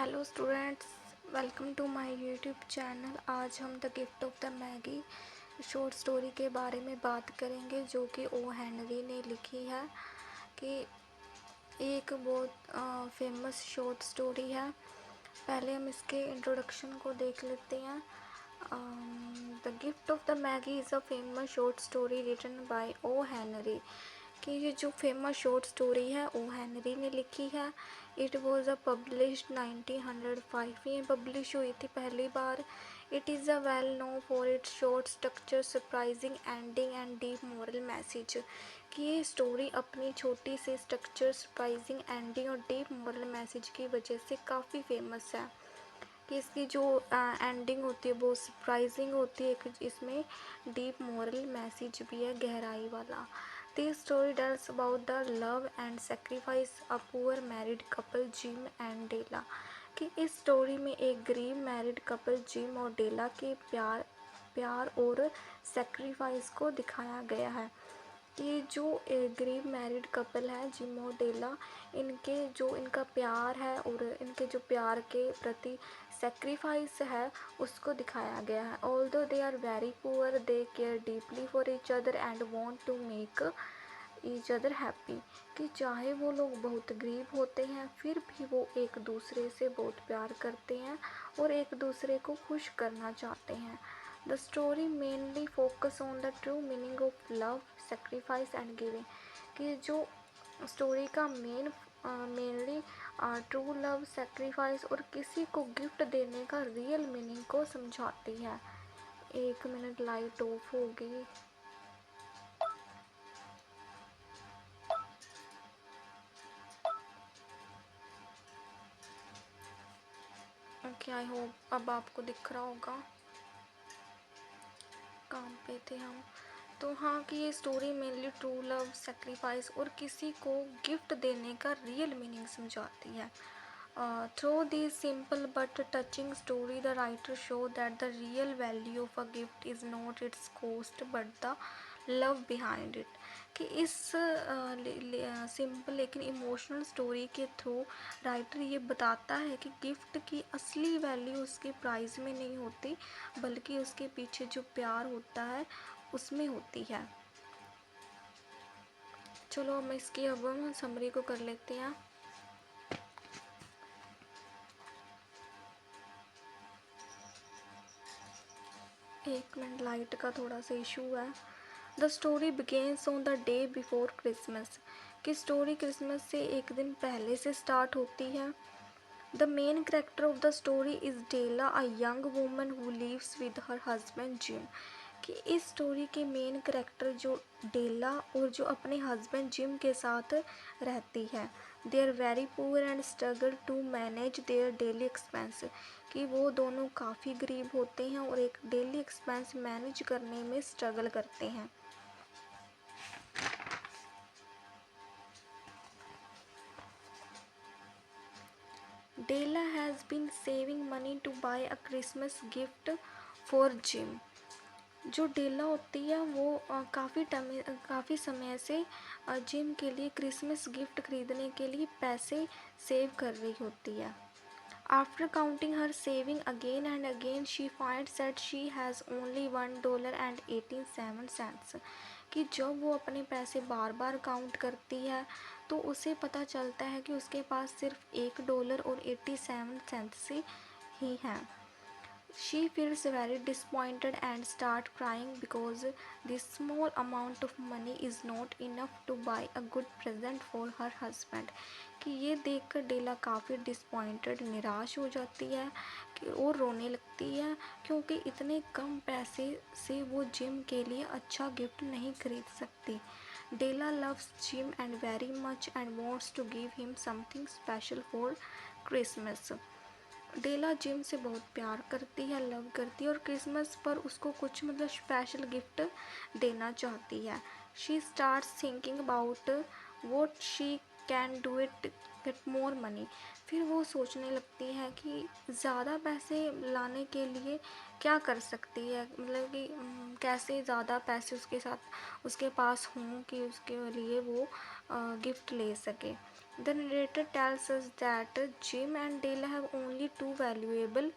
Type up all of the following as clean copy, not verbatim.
Hello students, welcome to my YouTube channel. आज हम the gift of the Magi short story के बारे में बात करेंगे, जो कि ओ हेनरी ने लिखी है। कि एक बहुत फेमस शॉर्ट स्टोरी है। पहले हम इसके इंट्रोडक्शन को देख लेते हैं। The gift of the Magi is a famous short story written by O Henry. कि ये जो फेमस शॉर्ट स्टोरी है ओ हेनरी ने लिखी है। इट वॉज अ पब्लिश्ड 1905 में पब्लिश हुई थी पहली बार। It is a well known for its short structure, surprising ending and deep moral message. कि ये स्टोरी अपनी छोटी सी स्ट्रक्चर, सरप्राइजिंग एंडिंग और डीप मॉरल मैसेज की वजह से काफ़ी फेमस है। कि इसकी जो एंडिंग होती है वो सरप्राइजिंग होती है, इसमें डीप मॉरल मैसेज भी है, गहराई वाला। This story tells about the love and sacrifice a poor married couple Jim and Della. कि इस स्टोरी में एक गरीब मैरिड कपल जिम और डेला के प्यार और सेक्रीफाइस को दिखाया गया है। ये जो गरीब मैरिड कपल है जिम और डेला, इनका प्यार है और इनके जो प्यार के प्रति सेक्रीफाइस है उसको दिखाया गया है। Although they are very poor, they care deeply for each other and want to make each other happy. कि चाहे वो लोग बहुत गरीब होते हैं फिर भी वो एक दूसरे से बहुत प्यार करते हैं और एक दूसरे को खुश करना चाहते हैं। The story mainly focus on the true meaning of love, sacrifice and giving. कि जो स्टोरी का मेनली ट्रू लव, सेक्रीफाइस और किसी को गिफ्ट देने का रियल मीनिंग को समझाती है। 1 मिनट, लाइट ऑफ होगी। ओके, आई होप अब आपको दिख रहा होगा। काम पे थे हम। तो हाँ, कि ये story mainly true love, sacrifice और किसी को गिफ्ट देने का रियल मीनिंग समझाती है। Through this simple but touching story, the writer showed that the real value of a gift is not its cost but the love behind it। कि इस simple लेकिन इमोशनल स्टोरी के through writer ये बताता है कि गिफ्ट की असली वैल्यू उसके प्राइस में नहीं होती, बल्कि उसके पीछे जो प्यार होता है उसमें होती है। चलो हम इसकी अब हम समरी को कर लेते हैं। 1 मिनट, लाइट का थोड़ा सा इशू है। The story begins on the day before Christmas. कि स्टोरी क्रिसमस से एक दिन पहले से स्टार्ट होती है। The main character of the story is Della, a young woman who lives with her husband Jim. कि इस स्टोरी के मेन कैरेक्टर जो डेला और जो अपने हस्बैंड जिम के साथ रहती है। They are very poor and struggle to manage their daily expense. कि वो दोनों काफ़ी गरीब होते हैं और एक डेली एक्सपेंस मैनेज करने में स्ट्रगल करते हैं। Della has been saving money to buy a Christmas gift for Jim. जो डेला होती है वो काफ़ी समय से जिम के लिए क्रिसमस गिफ्ट खरीदने के लिए पैसे सेव कर रही होती है। After counting her saving again and again she finds that she has only $1.87। कि जब वो अपने पैसे बार बार काउंट करती है तो उसे पता चलता है कि उसके पास सिर्फ $1.87 ही हैं। She feels very disappointed and start crying because this small amount of money is not enough to buy a good present for her husband। कि ये देखकर डेला काफ़ी डिसपॉइंटेड, निराश हो जाती है कि और रोने लगती है, क्योंकि इतने कम पैसे से वो जिम के लिए अच्छा गिफ्ट नहीं खरीद सकती। डेला loves Jim and very much and wants to give him something special for Christmas। Della Jim से बहुत प्यार करती है, लव करती है और क्रिसमस पर उसको कुछ स्पेशल गिफ्ट देना चाहती है। She starts thinking about what she can do it get more money. फिर वो सोचने लगती है कि ज़्यादा पैसे लाने के लिए क्या कर सकती है, कि कैसे ज़्यादा पैसे उसके पास हों कि उसके लिए वो गिफ्ट ले सके। The narrator tells us that Jim and Dale have only two valuable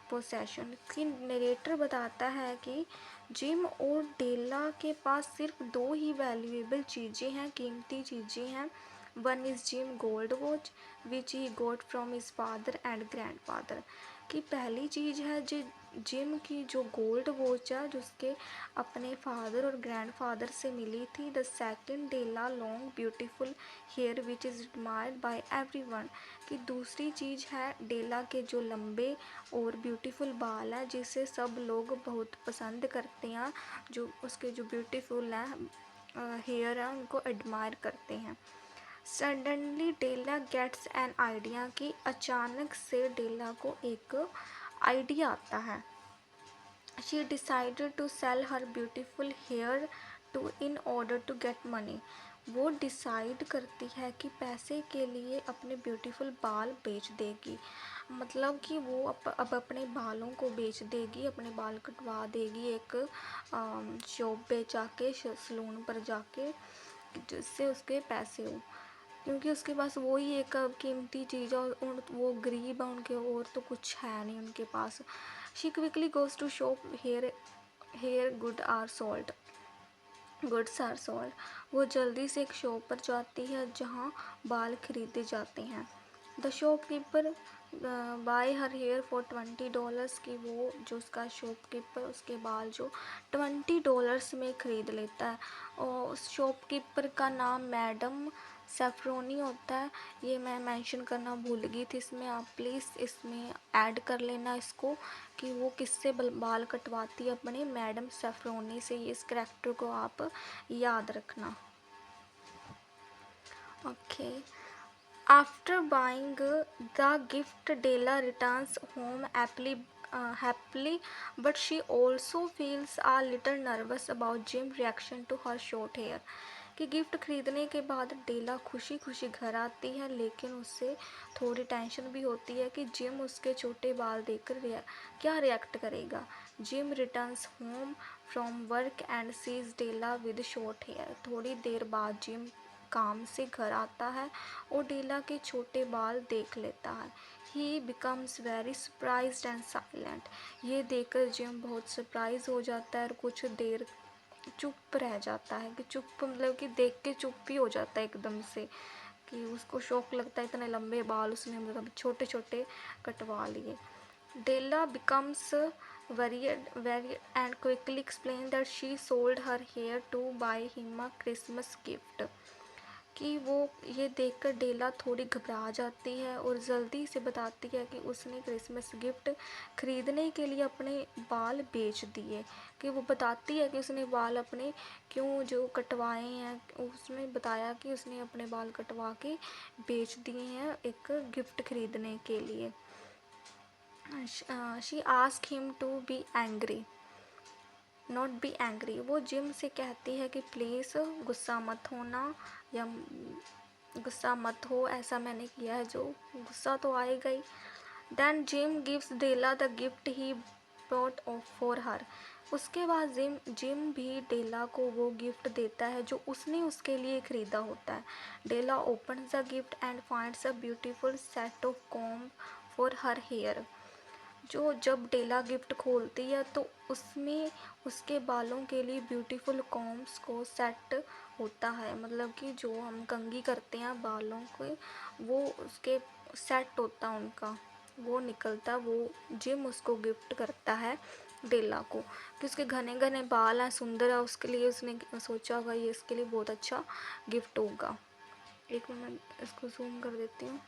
possession की नरेटर बताता है कि जिम और डेला के पास सिर्फ दो ही वैल्यूएबल चीज़ें हैं, कीमती चीज़ें हैं। One is Jim gold watch which he got from his father and grandfather. कि पहली चीज़ है जो जिम की जो गोल्ड वॉच है जो उसके अपने फादर और ग्रैंडफादर से मिली थी। The second Della long beautiful hair which is admired by everyone. कि दूसरी चीज़ है डेला के जो लंबे और ब्यूटीफुल बाल है जिसे सब लोग बहुत पसंद करते हैं, जो उसके जो ब्यूटीफुल हैं हेयर है उनको एडमायर करते हैं। Suddenly Della gets an idea कि अचानक से डेला को एक आइडिया आता है। She decided to sell her beautiful hair to in order to get money. वो डिसाइड करती है कि पैसे के लिए अपने ब्यूटीफुल बाल बेच देगी। मतलब कि वो अब अपने बालों को बेच देगी, अपने बाल कटवा देगी एक शॉप पे जाके, सलून पर जाके, जिससे उसके पैसे हो, क्योंकि उसके पास वो ही एक कीमती चीज़ है और वो गरीब है उनके, और तो कुछ है नहीं उनके पास। She quickly goes to shop hair goods are sold. वो जल्दी से एक शॉप पर जाती है जहाँ बाल खरीदे जाते हैं। The shopkeeper bye her here for $20। की वो जो उसका शॉपकीपर उसके बाल जो $20 में ख़रीद लेता है। और उस शॉपकीपर का नाम मैडम सेफ्रोनी होता है। ये मैं मेंशन करना भूल गई थी इसमें, आप प्लीज़ इसमें ऐड कर लेना इसको कि वो किससे बाल कटवाती है, अपने मैडम सेफ्रोनी से। इस करैक्टर को आप याद रखना। Okay. After buying the gift, Della returns home happily, but she also feels a little nervous about Jim's reaction to her short hair. कि गिफ्ट खरीदने के बाद डेला खुशी खुशी घर आती है, लेकिन उससे थोड़ी टेंशन भी होती है कि जिम उसके छोटे बाल देखकर क्या रिएक्ट करेगा। Jim returns home from work and sees Della with short hair. थोड़ी देर बाद जिम काम से घर आता है और डेला के छोटे बाल देख लेता है। ही becomes very surprised and silent. ये देखकर जिम बहुत सरप्राइज हो जाता है और कुछ देर चुप रह जाता है। कि चुप मतलब कि देख के चुप ही हो जाता है एकदम से, कि उसको शौक लगता है इतने लंबे बाल उसने मतलब छोटे छोटे कटवा लिए। डेला becomes worried and quickly explained that she sold her hair to buy him a Christmas gift. कि वो ये देखकर डेला थोड़ी घबरा जाती है और जल्दी से बताती है कि उसने क्रिसमस गिफ्ट खरीदने के लिए अपने बाल बेच दिए। कि वो बताती है कि उसने बाल अपने क्यों जो कटवाए हैं, उसने बताया कि उसने अपने बाल कटवा के बेच दिए हैं एक गिफ्ट खरीदने के लिए। She ask him to be angry not be angry. वो जिम से कहती है कि प्लीज़ गुस्सा मत होना, या गुस्सा मत हो, ऐसा मैंने किया है जो गुस्सा तो आएगा ही। Then Jim gives Della the gift he brought for her. उसके बाद जिम भी डेला को वो गिफ्ट देता है जो उसने उसके लिए ख़रीदा होता है। Della opens the gift and finds a beautiful set of comb for her hair. जब डेला गिफ्ट खोलती है तो उसमें उसके बालों के लिए ब्यूटीफुल कॉम्ब्स को सेट होता है। मतलब कि जो हम कंघी करते हैं बालों के, वो उसके सेट होता है उनका, वो निकलता है। वो जिम उसको गिफ्ट करता है डेला को कि उसके घने घने बाल हैं, सुंदर है, उसके लिए उसने सोचा होगा ये इसके लिए बहुत अच्छा गिफ्ट होगा। एक मिनट इसको जूम कर देती हूँ।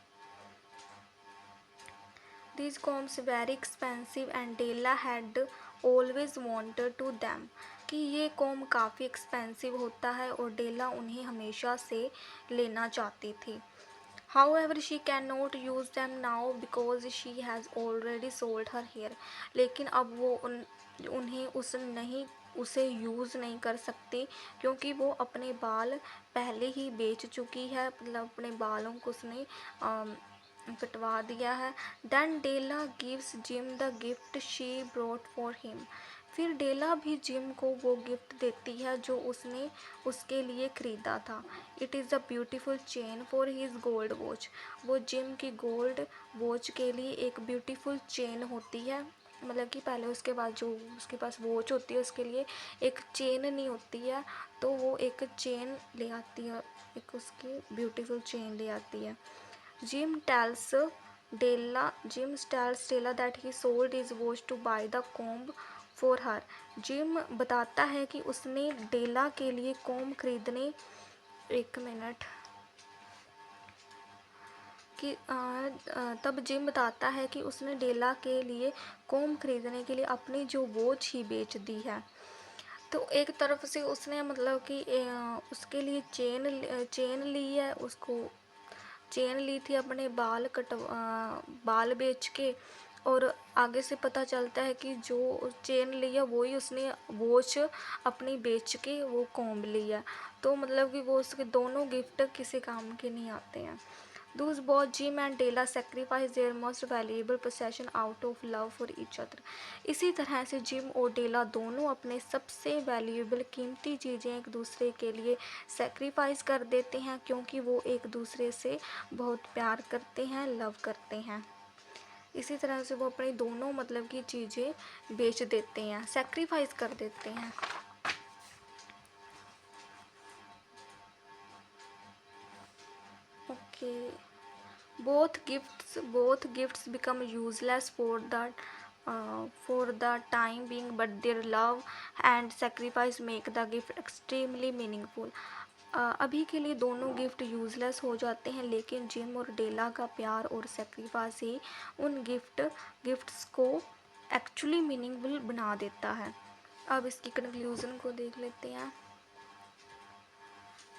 These combs very expensive and Della had always wanted to them। कि ये कॉम काफ़ी एक्सपेंसिव होता है और डेला उन्हें हमेशा से लेना चाहती थी। However, she cannot use them now because she has already sold her hair। लेकिन अब वो उन्हें उसे यूज़ नहीं कर सकती क्योंकि वो अपने बाल पहले ही बेच चुकी है। मतलब अपने बालों को उसने कटवा दिया है। Then Della gives Jim the gift she brought for him. फिर डेला भी जिम को वो गिफ्ट देती है जो उसने उसके लिए ख़रीदा था। It is a beautiful chain for his gold watch. वो जिम की गोल्ड वॉच के लिए एक ब्यूटीफुल चेन होती है, मतलब कि पहले उसके बाद जो उसके पास वॉच होती है उसके लिए एक चेन नहीं होती है, तो वो एक चेन ले आती है, एक उसकी ब्यूटीफुल चेन ले आती है। Jim tells Della that he sold his watch to buy the comb for her. Gym बताता है कि उसने डेला के लिए कॉम्ब खरीदने, एक मिनट, कि तब जिम बताता है कि उसने डेला के लिए कॉम्ब खरीदने के लिए अपनी जो वॉच ही बेच दी है। तो एक तरफ से उसने मतलब कि उसके लिए चेन ली है, उसको चेन ली थी अपने बाल बेच के, और आगे से पता चलता है कि जो चेन ली है वही उसने वॉच अपनी बेच के वो कॉम्ब लिया। तो मतलब कि वो उसके दोनों गिफ्ट किसी काम के नहीं आते हैं। Those both Jim and Della sacrifice their most valuable possession out of love for each other. इसी तरह से जिम और डेला दोनों अपने सबसे वैल्यूएबल कीमती चीज़ें एक दूसरे के लिए सेक्रीफाइस कर देते हैं, क्योंकि वो एक दूसरे से बहुत प्यार करते हैं, लव करते हैं। इसी तरह से वो अपनी दोनों मतलब की चीज़ें बेच देते हैं, सेक्रीफाइस कर देते हैं। Okay. Both gifts become useless for the time being, but their love and sacrifice make the gift extremely meaningful. अभी के लिए दोनों गिफ्ट यूज़लेस हो जाते हैं, लेकिन जिम और डेला का प्यार और सेक्रीफाइस ही उन गिफ्ट्स को एक्चुअली मीनिंगफुल बना देता है। अब इसकी कंक्लूज़न को देख लेते हैं।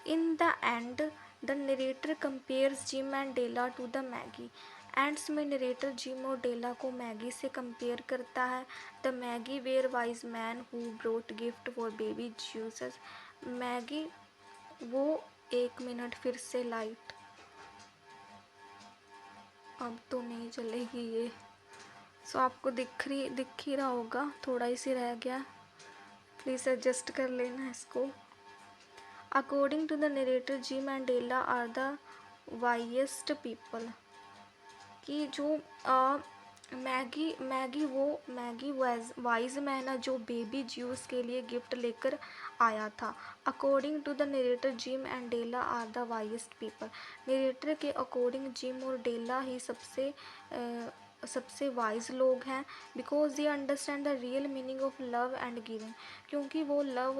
In the end, the narrator compares Jim and Della to the Maggie. Ends में नरेटर जिम और डेला को मैगी से कंपेयर करता है। The Maggie were wise man who brought gift for baby Jesus. Maggie वो, एक मिनट, फिर से लाइट अब तो नहीं चलेगी ये। सो आपको दिख ही रहा होगा, थोड़ा ही सी रह गया, प्लीज़ एडजस्ट कर लेना इसको। According to the narrator, Jim and Della are the wisest people. कि जो मैगी वाइज मैन है जो बेबी ज्यूस के लिए गिफ्ट लेकर आया था। According to the narrator, Jim and Della are the wisest people. Narrator के अकॉर्डिंग जिम और डेला ही सबसे वाइज लोग हैं। Because they understand the real meaning of love and giving. क्योंकि वो लव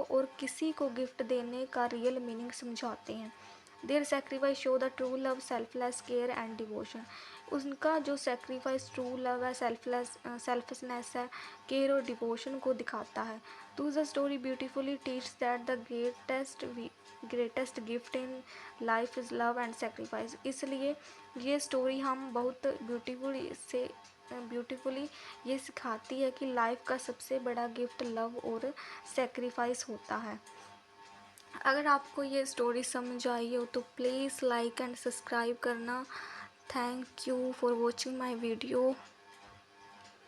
और किसी को गिफ्ट देने का रियल मीनिंग समझाते हैं। There sacrifice show the true love, selfless care and devotion. उनका जो सेक्रीफाइस ट्रू लव है, सेल्फलेसनेस है, केयर और डिवोशन को दिखाता है। तो the story beautifully teach that the greatest gift in life is love and sacrifice. इसलिए ये स्टोरी हम बहुत ब्यूटीफुली ये सिखाती है कि लाइफ का सबसे बड़ा गिफ्ट लव और सेक्रीफाइस होता है। अगर आपको ये स्टोरी समझ आई हो तो प्लीज़ लाइक एंड सब्सक्राइब करना। Thank you for watching my video.